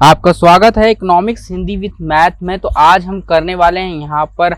आपका स्वागत है इकोनॉमिक्स हिंदी विद मैथ में। तो आज हम करने वाले हैं यहाँ पर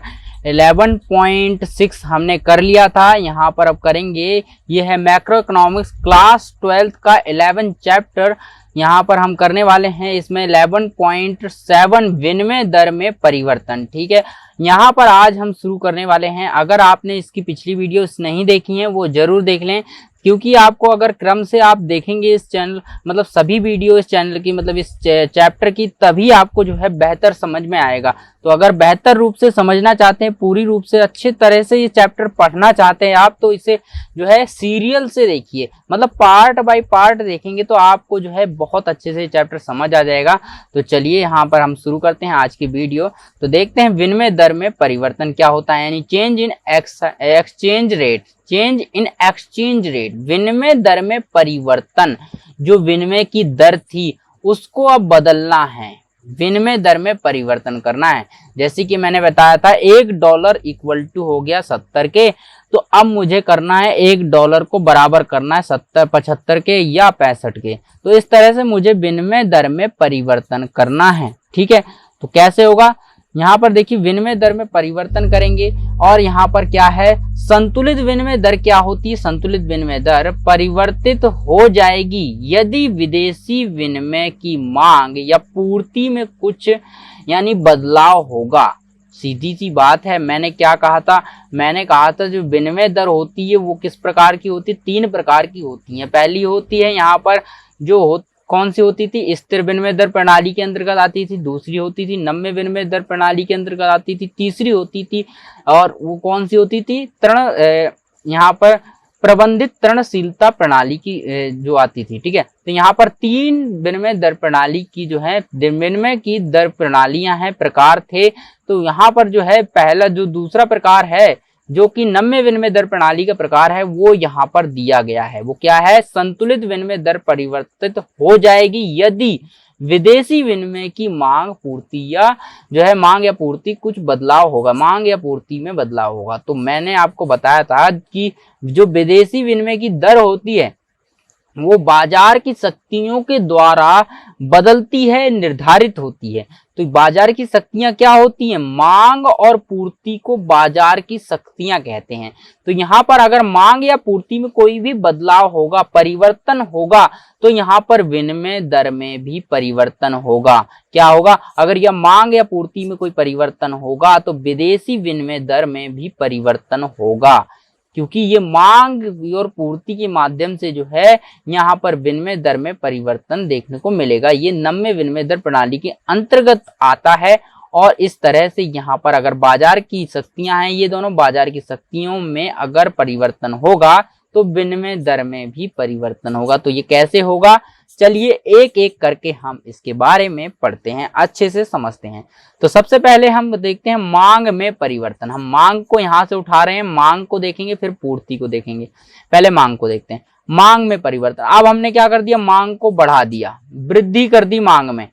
11.6 हमने कर लिया था, यहाँ पर अब करेंगे। ये है मैक्रो इकोनॉमिक्स क्लास 12th का 11 चैप्टर। यहाँ पर हम करने वाले हैं इसमें 11.7 विनिमय दर में परिवर्तन। ठीक है, यहाँ पर आज हम शुरू करने वाले हैं। अगर आपने इसकी पिछली वीडियोस नहीं देखी हैं वो जरूर देख लें, क्योंकि आपको अगर क्रम से आप देखेंगे इस चैनल मतलब सभी वीडियो इस चैनल की मतलब इस चैप्टर की, तभी आपको जो है बेहतर समझ में आएगा। तो अगर बेहतर रूप से समझना चाहते हैं, पूरी रूप से अच्छे तरह से ये चैप्टर पढ़ना चाहते हैं आप, तो इसे जो है सीरियल से देखिए, मतलब पार्ट बाय पार्ट देखेंगे तो आपको जो है बहुत अच्छे से चैप्टर समझ आ जाएगा। तो चलिए यहाँ पर हम शुरू करते हैं आज की वीडियो। तो देखते हैं विनिमय दर में परिवर्तन क्या होता है, यानी change in exchange rate. Change in exchange rate, विनिमय दर में परिवर्तन। जो विनिमय की दर थी उसको अब बदलना है, विनिमय दर में परिवर्तन करना है। जैसे कि मैंने बताया था $1 इक्वल टू हो गया 70 के, तो अब मुझे करना है $1 को बराबर करना है 75 के या 65 के। तो इस तरह से मुझे विनिमय दर में परिवर्तन करना है। ठीक है, तो कैसे होगा, यहाँ पर देखिए विनिमय दर में परिवर्तन करेंगे और यहाँ पर क्या है, संतुलित विनिमय दर क्या होती है। संतुलित विनिमय दर परिवर्तित हो जाएगी यदि विदेशी विनिमय की मांग या पूर्ति में कुछ यानी बदलाव होगा। सीधी सी बात है। मैंने क्या कहा था, मैंने कहा था जो विनिमय दर होती है वो किस प्रकार की होती है, 3 प्रकार की होती है। पहली होती है यहाँ पर जो कौन सी होती थी, स्थिर विनिमय दर प्रणाली के अंतर्गत आती थी। दूसरी होती थी नम्य विनिमय दर प्रणाली के अंतर्गत आती थी। तीसरी होती थी, और वो कौन सी होती थी, यहाँ पर प्रबंधित ऋणशीलता प्रणाली की जो आती थी। ठीक है, तो यहाँ पर 3 विनिमय दर प्रणाली की जो है विनिमय की दर प्रणालियां हैं, प्रकार थे। तो यहाँ पर जो है पहला जो दूसरा प्रकार है जो कि नम्य विनिमय दर प्रणाली का प्रकार है, वो यहाँ पर दिया गया है। वो क्या है, संतुलित विनिमय दर परिवर्तित हो जाएगी यदि विदेशी विनिमय की मांग पूर्ति या जो है मांग या पूर्ति कुछ बदलाव होगा, मांग या पूर्ति में बदलाव होगा। तो मैंने आपको बताया था कि जो विदेशी विनिमय की दर होती है वो बाजार की शक्तियों के द्वारा बदलती है, निर्धारित होती है। तो बाजार की शक्तियां क्या होती हैं, मांग और पूर्ति को बाजार की शक्तियां कहते हैं। तो यहाँ पर अगर मांग या पूर्ति में कोई भी बदलाव होगा, परिवर्तन होगा, तो यहाँ पर विनिमय दर में भी परिवर्तन होगा। क्या होगा, अगर यह मांग या पूर्ति में कोई परिवर्तन होगा तो विदेशी विनिमय दर में भी परिवर्तन होगा, क्योंकि ये मांग और पूर्ति के माध्यम से जो है यहाँ पर विनिमय दर में परिवर्तन देखने को मिलेगा। ये नम्य विनिमय दर प्रणाली के अंतर्गत आता है। और इस तरह से यहाँ पर अगर बाजार की शक्तियां हैं, ये दोनों बाजार की शक्तियों में अगर परिवर्तन होगा तो विनिमय दर में भी परिवर्तन होगा। तो ये कैसे होगा, चलिए एक एक करके हम इसके बारे में पढ़ते हैं, अच्छे से समझते हैं। तो सबसे पहले हम देखते हैं मांग में परिवर्तन। हम मांग को यहाँ से उठा रहे हैं, मांग को देखेंगे फिर पूर्ति को देखेंगे। पहले मांग को देखते हैं। मांग में परिवर्तन, अब हमने क्या कर दिया, मांग को बढ़ा दिया, वृद्धि कर दी मांग में।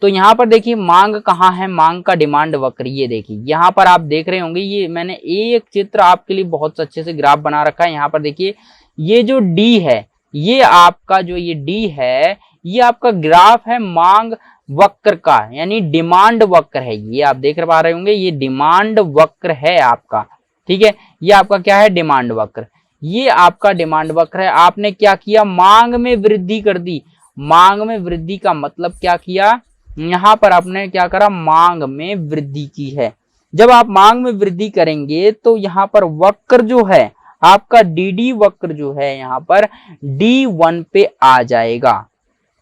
तो यहाँ पर देखिए मांग कहाँ है, मांग का डिमांड वक्र, ये देखिए यहाँ पर आप देख रहे होंगे, ये मैंने एक चित्र आपके लिए बहुत अच्छे से ग्राफ बना रखा है। यहाँ पर देखिए ये जो डी है, ये आपका जो ये डी है, ये आपका ग्राफ है मांग वक्र का, यानी डिमांड वक्र है। ये आप देख पा रहे होंगे, ये डिमांड वक्र है आपका। ठीक है, ये आपका क्या है, डिमांड वक्र। ये आपका डिमांड वक्र है। आपने क्या किया, मांग में वृद्धि कर दी। मांग में वृद्धि का मतलब क्या किया, यहाँ पर आपने क्या करा, मांग में वृद्धि की है। जब आप मांग में वृद्धि करेंगे तो यहाँ पर वक्र जो है आपका डी वक्र जो है यहाँ पर D1 पे आ जाएगा।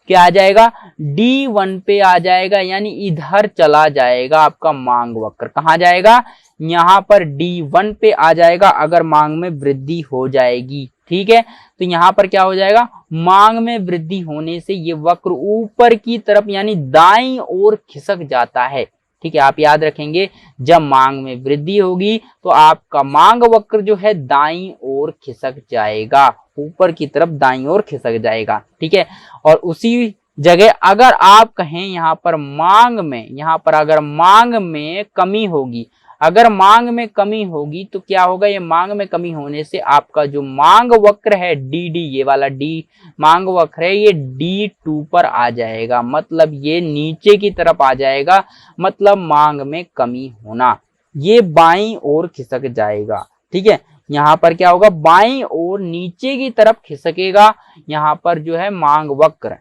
क्या आ जाएगा, D1 पे आ जाएगा, यानी इधर चला जाएगा आपका मांग वक्र। कहाँ जाएगा, यहाँ पर D1 पे आ जाएगा अगर मांग में वृद्धि हो जाएगी। ठीक है, तो यहाँ पर क्या हो जाएगा, मांग में वृद्धि होने से ये वक्र ऊपर की तरफ यानी दाईं ओर खिसक जाता है। ठीक है, आप याद रखेंगे, जब मांग में वृद्धि होगी तो आपका मांग वक्र जो है दाईं ओर खिसक जाएगा, ऊपर की तरफ दाईं ओर खिसक जाएगा। ठीक है, और उसी जगह अगर आप कहें यहाँ पर मांग में, यहाँ पर अगर मांग में कमी होगी, अगर मांग में कमी होगी तो क्या होगा, ये मांग में कमी होने से आपका जो मांग वक्र है डी डी, ये वाला डी मांग वक्र है, ये D2 पर आ जाएगा, मतलब ये नीचे की तरफ आ जाएगा, मतलब मांग में कमी होना, ये बाईं ओर खिसक जाएगा। ठीक है, यहाँ पर क्या होगा, बाईं ओर नीचे की तरफ खिसकेगा यहाँ पर जो है मांग वक्र।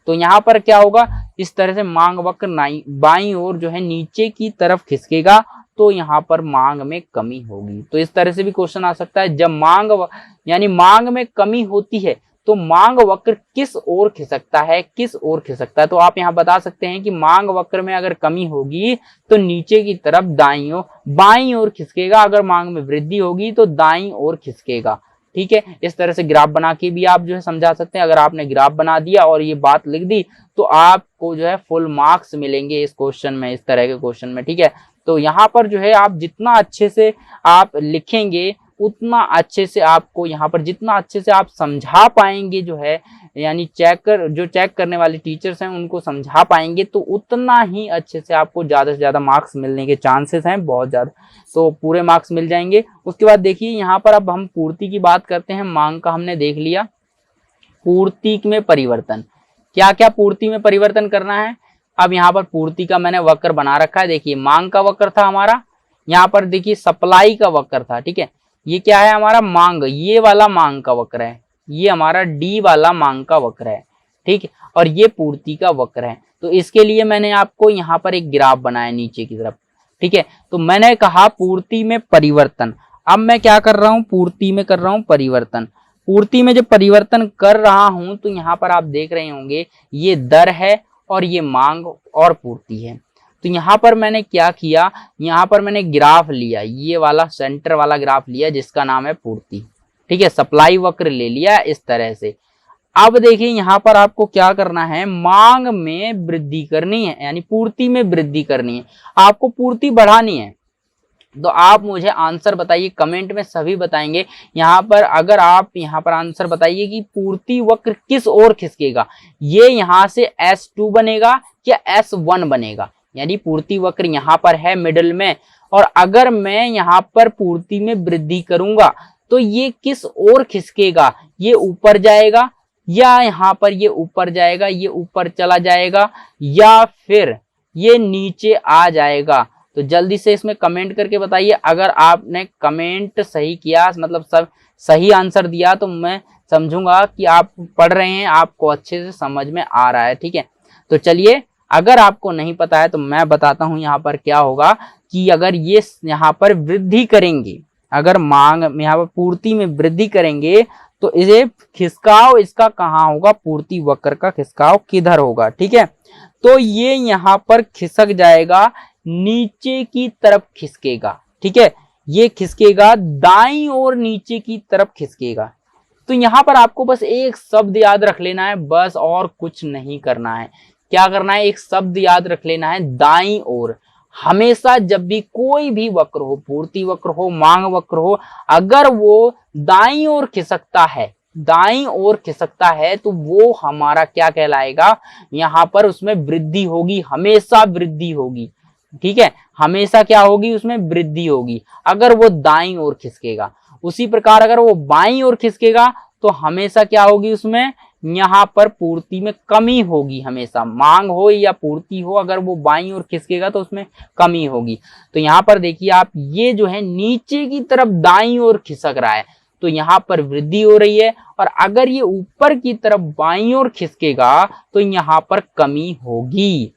तो यहाँ पर क्या होगा, इस तरह से मांग वक्र बाईं ओर जो है नीचे की तरफ खिसकेगा, तो यहाँ पर मांग में कमी होगी। तो इस तरह से भी क्वेश्चन आ सकता है, जब यानी मांग में कमी होती है तो मांग वक्र किस ओर खिसकता है, किस ओर खिसकता है। तो आप यहाँ बता सकते हैं कि मांग वक्र में अगर कमी होगी तो नीचे की तरफ बाईं ओर खिसकेगा, अगर मांग में वृद्धि होगी तो दाईं ओर खिसकेगा। ठीक है, इस तरह से ग्राफ बना के भी आप जो है समझा सकते हैं। अगर आपने ग्राफ बना दिया और ये बात लिख दी तो आपको जो है फुल मार्क्स मिलेंगे इस क्वेश्चन में, इस तरह के क्वेश्चन में। ठीक है, तो यहाँ पर जो है आप जितना अच्छे से आप लिखेंगे उतना अच्छे से आपको यहाँ पर जितना अच्छे से आप समझा पाएंगे जो है, यानी चेक करने वाले टीचर्स हैं उनको समझा पाएंगे, तो उतना ही अच्छे से आपको ज्यादा से ज्यादा मार्क्स मिलने के चांसेस हैं बहुत ज्यादा, तो पूरे मार्क्स मिल जाएंगे। उसके बाद देखिए यहाँ पर अब हम पूर्ति की बात करते हैं। मांग का हमने देख लिया, पूर्ति में परिवर्तन, क्या क्या पूर्ति में परिवर्तन करना है। अब यहाँ पर पूर्ति का मैंने वक्र बना रखा है, देखिए मांग का वक्र था हमारा, यहाँ पर देखिए सप्लाई का वक्र था। ठीक है, ये क्या है हमारा मांग, ये वाला मांग का वक्र है, ये हमारा डी वाला मांग का वक्र है। ठीक है, और ये पूर्ति का वक्र है। तो इसके लिए मैंने आपको यहाँ पर एक ग्राफ बनाया नीचे की तरफ। ठीक है, तो मैंने कहा पूर्ति में परिवर्तन। अब मैं क्या कर रहा हूं, पूर्ति में कर रहा हूं परिवर्तन। पूर्ति में जब परिवर्तन कर रहा हूं तो यहाँ पर आप देख रहे होंगे ये दर है और ये मांग और पूर्ति है। तो यहाँ पर मैंने क्या किया, यहाँ पर मैंने ग्राफ लिया, ये वाला सेंटर वाला ग्राफ लिया जिसका नाम है पूर्ति। ठीक है, सप्लाई वक्र ले लिया इस तरह से। अब देखिए यहाँ पर आपको क्या करना है, मांग में वृद्धि करनी है, यानी पूर्ति में वृद्धि करनी है, आपको पूर्ति बढ़ानी है। तो आप मुझे आंसर बताइए, कमेंट में सभी बताएंगे। यहाँ पर अगर आप यहाँ पर आंसर बताइए कि पूर्ति वक्र किस ओर खिसकेगा, ये यहाँ से S2 बनेगा या S1 बनेगा, यानी पूर्ति वक्र यहाँ पर है मिडिल में, और अगर मैं यहाँ पर पूर्ति में वृद्धि करूंगा तो ये किस ओर खिसकेगा, ये ऊपर जाएगा या यहाँ पर ये ऊपर जाएगा, ये ऊपर चला जाएगा या फिर ये नीचे आ जाएगा। तो जल्दी से इसमें कमेंट करके बताइए। अगर आपने कमेंट सही किया, मतलब सब सही आंसर दिया, तो मैं समझूंगा कि आप पढ़ रहे हैं, आपको अच्छे से समझ में आ रहा है। ठीक है, तो चलिए, अगर आपको नहीं पता है तो मैं बताता हूं यहाँ पर क्या होगा कि अगर ये यहाँ पर वृद्धि करेंगे, अगर मांग यहाँ पर पूर्ति में वृद्धि करेंगे तो इसे खिसकाव इसका कहाँ होगा, पूर्ति वक्र का खिसकाव किधर होगा। ठीक है, तो ये यहाँ पर खिसक जाएगा, नीचे की तरफ खिसकेगा। ठीक है, ये खिसकेगा दाईं ओर, नीचे की तरफ खिसकेगा। तो यहाँ पर आपको बस एक शब्द याद रख लेना है, बस और कुछ नहीं करना है। क्या करना है, एक शब्द याद रख लेना है, दाईं ओर। हमेशा जब भी कोई भी वक्र हो, पूर्ति वक्र हो, मांग वक्र हो, अगर वो दाईं ओर खिसकता है, दाईं ओर खिसकता है तो वो हमारा क्या कहलाएगा, यहाँ पर उसमें वृद्धि होगी, हमेशा वृद्धि होगी। ठीक है, हमेशा क्या होगी, उसमें वृद्धि होगी अगर वो दाईं ओर खिसकेगा। उसी प्रकार अगर वो बाईं ओर खिसकेगा तो हमेशा क्या होगी, उसमें यहाँ पर पूर्ति में कमी होगी। हमेशा मांग हो या पूर्ति हो, अगर वो बाईं ओर खिसकेगा तो उसमें कमी होगी। तो यहाँ पर देखिए आप, ये जो है नीचे की तरफ दाईं ओर खिसक रहा है तो यहाँ पर वृद्धि हो रही है, और अगर ये ऊपर की तरफ बाईं ओर खिसकेगा तो यहाँ पर कमी होगी।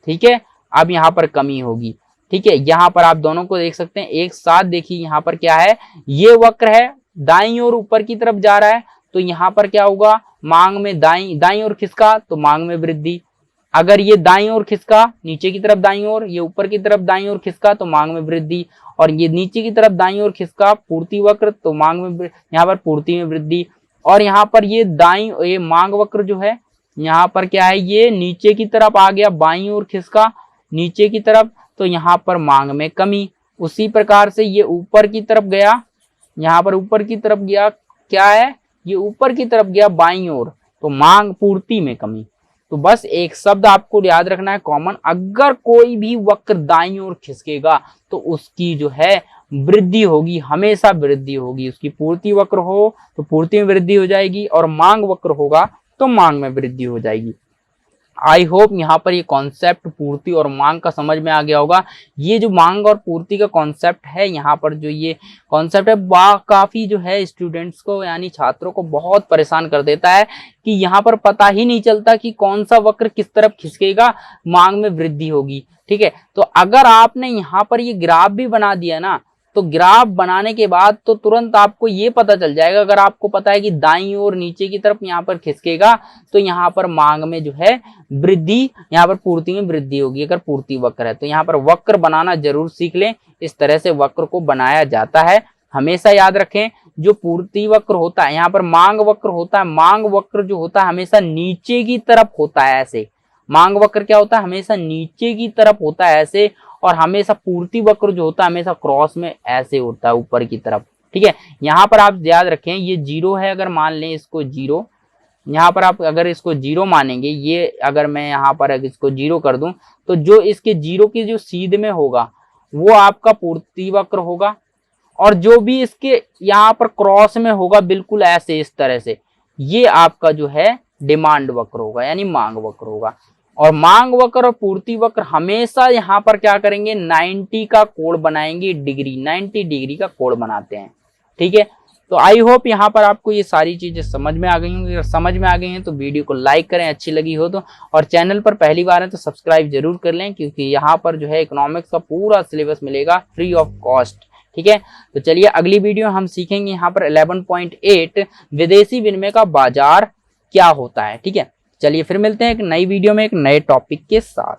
ठीक है, अब यहाँ पर कमी होगी। ठीक है, यहाँ पर आप दोनों को देख सकते हैं एक साथ। देखिए यहाँ पर क्या है, ये वक्र है दाईं ओर ऊपर की तरफ जा रहा है, तो यहाँ पर क्या होगा, मांग में दाईं ओर खिसका तो मांग में वृद्धि। अगर ये दाईं ओर खिसका, नीचे की तरफ दाईं ओर, ये ऊपर की तरफ दाईं ओर खिसका तो मांग में वृद्धि, और ये नीचे की तरफ दाईं ओर खिसका पूर्ति वक्र तो मांग में, यहाँ पर पूर्ति में वृद्धि। और यहाँ पर ये मांग वक्र जो है, यहाँ पर क्या है, ये नीचे की तरफ आ गया, बाईं ओर खिसका नीचे की तरफ तो यहाँ पर मांग में कमी। उसी प्रकार से ये ऊपर की तरफ गया, यहाँ पर ऊपर की तरफ गया, क्या है, ये ऊपर की तरफ गया बाईं ओर तो मांग पूर्ति में कमी। तो बस एक शब्द आपको याद रखना है कॉमन, अगर कोई भी वक्र दाईं ओर खिसकेगा तो उसकी जो है वृद्धि होगी, हमेशा वृद्धि होगी। उसकी पूर्ति वक्र हो तो पूर्ति में वृद्धि हो जाएगी, और मांग वक्र होगा तो मांग में वृद्धि हो जाएगी। आई होप यहाँ पर ये कॉन्सेप्ट पूर्ति और मांग का समझ में आ गया होगा। ये जो मांग और पूर्ति का कॉन्सेप्ट है, यहाँ पर जो ये कॉन्सेप्ट है काफी जो है स्टूडेंट्स को यानी छात्रों को बहुत परेशान कर देता है कि यहाँ पर पता ही नहीं चलता कि कौन सा वक्र किस तरफ खिसकेगा, मांग में वृद्धि होगी। ठीक है, तो अगर आपने यहाँ पर ये ग्राफ भी बना दिया ना, तो ग्राफ बनाने के बाद तो तुरंत आपको ये पता चल जाएगा, अगर आपको पता है कि दाईं ओर नीचे की तरफ यहाँ पर खिसकेगा तो यहाँ पर मांग में जो है वृद्धि, यहाँ पर पूर्ति में वृद्धि होगी अगर पूर्ति वक्र है। तो यहाँ पर वक्र बनाना जरूर सीख लें, इस तरह से वक्र को बनाया जाता है। हमेशा याद रखें, जो पूर्ति वक्र होता है, यहाँ पर मांग वक्र होता है, मांग वक्र जो होता है हमेशा नीचे की तरफ होता है ऐसे। मांग वक्र क्या होता है, हमेशा नीचे की तरफ होता है ऐसे, और हमेशा पूर्ति वक्र जो होता है हमेशा क्रॉस में ऐसे होता है ऊपर की तरफ। ठीक है, यहाँ पर आप याद रखें ये जीरो है, अगर मान लें इसको जीरो, यहाँ पर आप अगर इसको जीरो मानेंगे, ये अगर मैं यहाँ पर अगर इसको जीरो कर दूं तो जो इसके जीरो की जो सीध में होगा वो आपका पूर्ति वक्र होगा, और जो भी इसके यहाँ पर क्रॉस में होगा बिल्कुल ऐसे इस तरह से, ये आपका जो है डिमांड वक्र होगा यानी मांग वक्र होगा। और मांग वक्र और पूर्ति वक्र हमेशा यहाँ पर क्या करेंगे, 90 का कोण बनाएंगे, डिग्री 90 डिग्री का कोण बनाते हैं। ठीक है, तो आई होप यहाँ पर आपको ये सारी चीजें समझ में आ गई होंगी। अगर समझ में आ गई हैं तो वीडियो को लाइक करें अच्छी लगी हो तो, और चैनल पर पहली बार है तो सब्सक्राइब जरूर कर लें, क्योंकि यहाँ पर जो है इकोनॉमिक्स का पूरा सिलेबस मिलेगा फ्री ऑफ कॉस्ट। ठीक है, तो चलिए अगली वीडियो हम सीखेंगे यहाँ पर 11.8 विदेशी विनिमय का बाजार क्या होता है। ठीक है, चलिए फिर मिलते हैं एक नई वीडियो में एक नए टॉपिक के साथ।